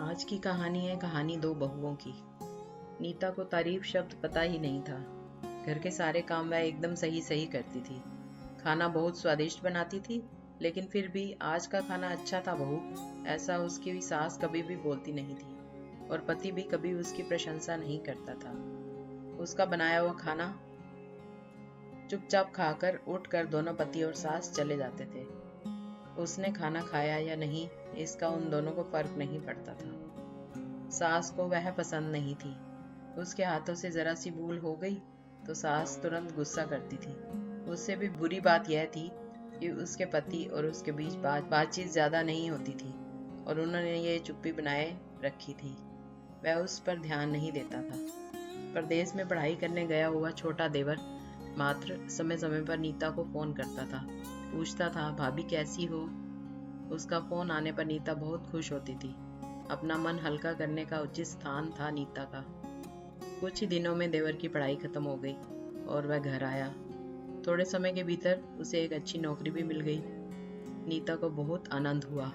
आज की कहानी है कहानी दो बहुओं की। नीता को तारीफ शब्द पता ही नहीं था। घर के सारे काम वह एकदम सही सही करती थी। खाना बहुत स्वादिष्ट बनाती थी, लेकिन फिर भी आज का खाना अच्छा था बहू, ऐसा उसकी भी सास कभी भी बोलती नहीं थी। और पति भी कभी उसकी प्रशंसा नहीं करता था। उसका बनाया हुआ खाना चुपचाप खाकर उठकर दोनों पति और सास चले जाते थे। उसने खाना खाया या नहीं, इसका उन दोनों को फर्क नहीं पड़ता था। सास को वह पसंद नहीं थी। उसके हाथों से जरा सी भूल हो गई तो सास तुरंत गुस्सा करती थी। उससे भी बुरी बात यह थी कि उसके पति और उसके बीच बातचीत ज्यादा नहीं होती थी और उन्होंने ये चुप्पी बनाए रखी थी। वह उस पर ध्यान नहीं देता था। परदेश में पढ़ाई करने गया हुआ छोटा देवर मात्र समय समय पर नीता को फोन करता था, पूछता था भाभी कैसी हो। उसका फोन आने पर नीता बहुत खुश होती थी। अपना मन हल्का करने का उचित स्थान था नीता का। कुछ ही दिनों में देवर की पढ़ाई खत्म हो गई और वह घर आया। थोड़े समय के भीतर उसे एक अच्छी नौकरी भी मिल गई। नीता को बहुत आनंद हुआ।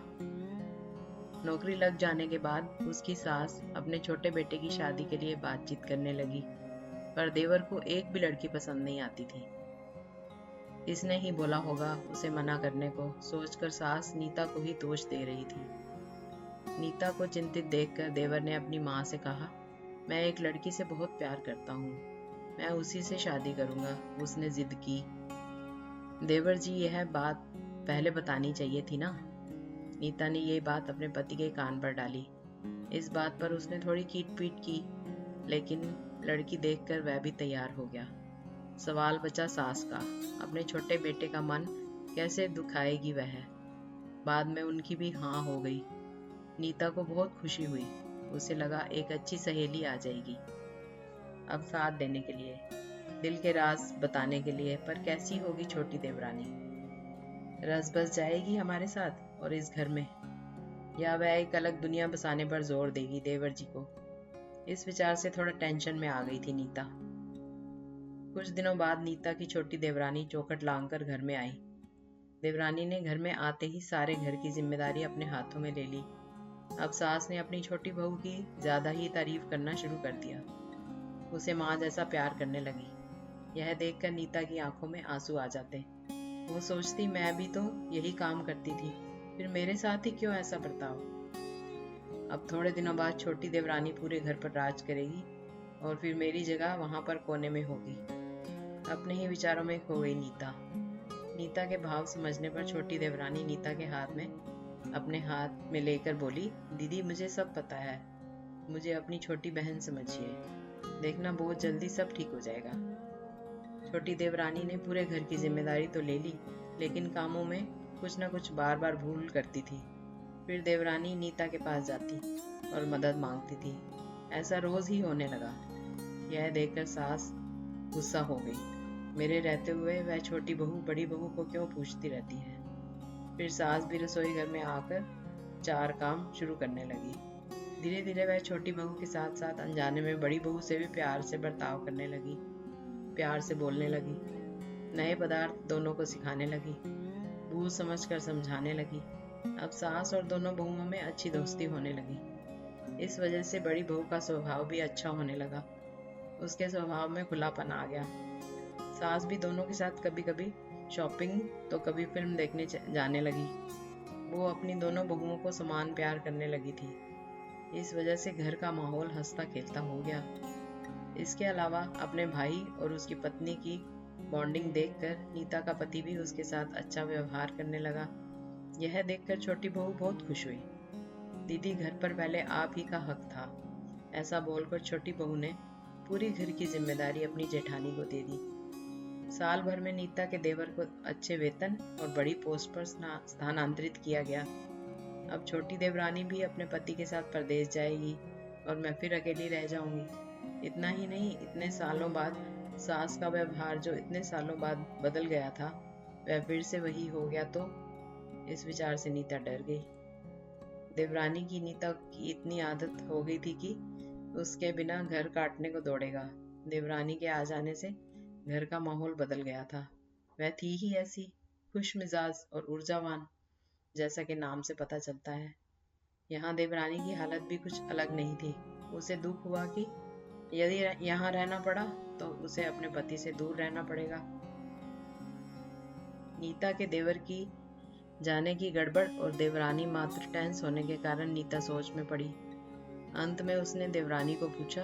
नौकरी लग जाने के बाद उसकी सास अपने छोटे बेटे की शादी के लिए बातचीत करने लगी, पर देवर को एक भी लड़की पसंद नहीं आती थी। इसने ही बोला होगा उसे मना करने को, सोचकर सास नीता को ही दोष दे रही थी। नीता को चिंतित देखकर देवर ने अपनी माँ से कहा, मैं एक लड़की से बहुत प्यार करता हूँ, मैं उसी से शादी करूंगा। उसने जिद की। देवर जी, यह बात पहले बतानी चाहिए थी ना। नीता ने ये बात अपने पति के कान पर डाली। इस बात पर उसने थोड़ी कीट-पीट की, लेकिन लड़की देखकर वह भी तैयार हो गया। सवाल बचा सास का, अपने छोटे बेटे का मन कैसे दुखाएगी वह। बाद में उनकी भी हाँ हो गई। नीता को बहुत खुशी हुई। उसे लगा एक अच्छी सहेली आ जाएगी, अब साथ देने के लिए, दिल के राज बताने के लिए। पर कैसी होगी छोटी देवरानी? रस बस जाएगी हमारे साथ और इस घर में, या वह एक अलग दुनिया बसाने पर जोर देगी देवर जी को? इस विचार से थोड़ा टेंशन में आ गई थी नीता। कुछ दिनों बाद नीता की छोटी देवरानी चौखट लांघकर घर में आई। देवरानी ने घर में आते ही सारे घर की जिम्मेदारी अपने हाथों में ले ली। अब सास ने अपनी छोटी बहू की ज्यादा ही तारीफ करना शुरू कर दिया। उसे माँ जैसा प्यार करने लगी। यह देखकर नीता की आंखों में आंसू आ जाते। वो सोचती, मैं भी तो यही काम करती थी, फिर मेरे साथ ही क्यों ऐसा बर्ताव। अब थोड़े दिनों बाद छोटी देवरानी पूरे घर पर राज करेगी और फिर मेरी जगह वहां पर कोने में होगी। अपने ही विचारों में खो गई नीता। नीता के भाव समझने पर छोटी देवरानी नीता के हाथ में अपने हाथ में लेकर बोली, दीदी मुझे सब पता है, मुझे अपनी छोटी बहन समझिए, देखना बहुत जल्दी सब ठीक हो जाएगा। छोटी देवरानी ने पूरे घर की जिम्मेदारी तो ले ली, लेकिन कामों में कुछ न कुछ बार बार भूल करती थी। फिर देवरानी नीता के पास जाती और मदद मांगती थी। ऐसा रोज ही होने लगा। यह देखकर सास गुस्सा हो गई। मेरे रहते हुए वह छोटी बहू बड़ी बहू को क्यों पूछती रहती है। फिर सास भी रसोई घर में आकर चार काम शुरू करने लगी। धीरे धीरे वह छोटी बहू के साथ साथ अनजाने में बड़ी बहू से भी प्यार से बर्ताव करने लगी, प्यार से बोलने लगी, नए पदार्थ दोनों को सिखाने लगी, बूझ समझ कर समझाने लगी। अब सास और दोनों बहुओं में अच्छी दोस्ती होने लगी। इस वजह से बड़ी बहू का स्वभाव भी अच्छा होने लगा। उसके स्वभाव में खुलापन आ गया। सास भी दोनों के साथ कभी कभी शॉपिंग तो कभी फिल्म देखने जाने लगी। वो अपनी दोनों बहुओं को समान प्यार करने लगी थी। इस वजह से घर का माहौल हंसता खेलता हो गया। इसके अलावा अपने भाई और उसकी पत्नी की बॉन्डिंग देखकर नीता का पति भी उसके साथ अच्छा व्यवहार करने लगा। यह देखकर छोटी बहू बहुत खुश हुई। दीदी, घर पर पहले आप ही का हक था, ऐसा बोलकर छोटी बहू ने पूरी घर की जिम्मेदारी अपनी जेठानी को दे दी। साल भर में नीता के देवर को अच्छे वेतन और बड़ी पोस्ट पर स्थानांतरित किया गया। अब छोटी देवरानी भी अपने पति के साथ परदेश जाएगी और मैं फिर अकेली रह जाऊंगी। इतना ही नहीं, इतने सालों बाद सास का व्यवहार जो इतने सालों बाद बदल गया था, वह फिर से वही हो गया तो? इस विचार से नीता डर गई। देवरानी की नीता की इतनी आदत हो गई थी कि उसके बिना घर काटने को दौड़ेगा। देवरानी के आ जाने से घर का माहौल बदल गया था। वह थी ही ऐसी खुश मिजाज और ऊर्जावान, जैसा कि नाम से पता चलता है। यहाँ देवरानी की हालत भी कुछ अलग नहीं थी। उसे दुख हुआ कि यदि यहाँ रहना पड़ा तो उसे अपने पति से दूर रहना पड़ेगा। नीता के देवर की जाने की गड़बड़ और देवरानी मात्र टेंस होने के कारण नीता सोच में पड़ी। अंत में उसने देवरानी को पूछा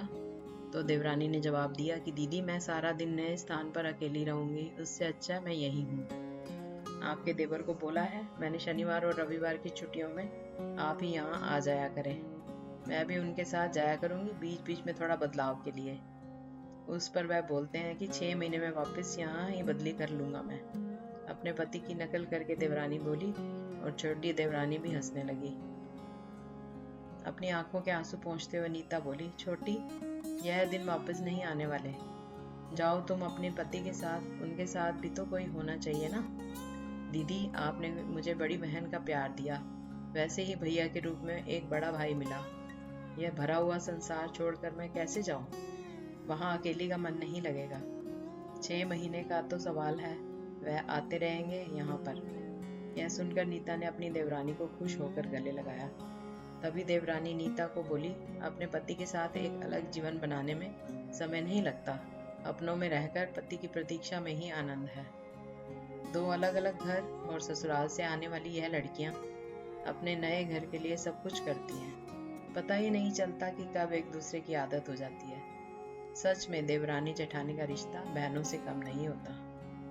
तो देवरानी ने जवाब दिया कि दीदी, मैं सारा दिन नए स्थान पर अकेली रहूंगी, उससे अच्छा मैं यही हूँ। आपके देवर को बोला है मैंने शनिवार और रविवार की छुट्टियों में आप ही यहाँ आ जाया करें। मैं भी उनके साथ जाया करूंगी, बीच बीच में थोड़ा बदलाव के लिए। उस पर वह बोलते हैं कि 6 महीने में वापस यहाँ ही बदली कर लूंगा मैं। अपने पति की नकल करके देवरानी बोली और छोटी देवरानी भी हंसने लगी। अपनी आंखों के आंसू पोंछते हुए नीता बोली, छोटी, यह दिन वापस नहीं आने वाले। जाओ तुम अपने पति के साथ, उनके साथ भी तो कोई होना चाहिए ना। दीदी, आपने मुझे बड़ी बहन का प्यार दिया, वैसे ही भैया के रूप में एक बड़ा भाई मिला। यह भरा हुआ संसार छोड़कर मैं कैसे जाऊं? वहां अकेली का मन नहीं लगेगा। 6 महीने का तो सवाल है, वह आते रहेंगे यहाँ पर। यह सुनकर नीता ने अपनी देवरानी को खुश होकर गले लगाया। तभी देवरानी नीता को बोली, अपने पति के साथ एक अलग जीवन बनाने में समय नहीं लगता। अपनों में रहकर पति की प्रतीक्षा में ही आनंद है। 2 अलग अलग घर और ससुराल से आने वाली यह लड़कियां अपने नए घर के लिए सब कुछ करती हैं। पता ही नहीं चलता कि कब एक दूसरे की आदत हो जाती है। सच में देवरानी जेठानी का रिश्ता बहनों से कम नहीं होता।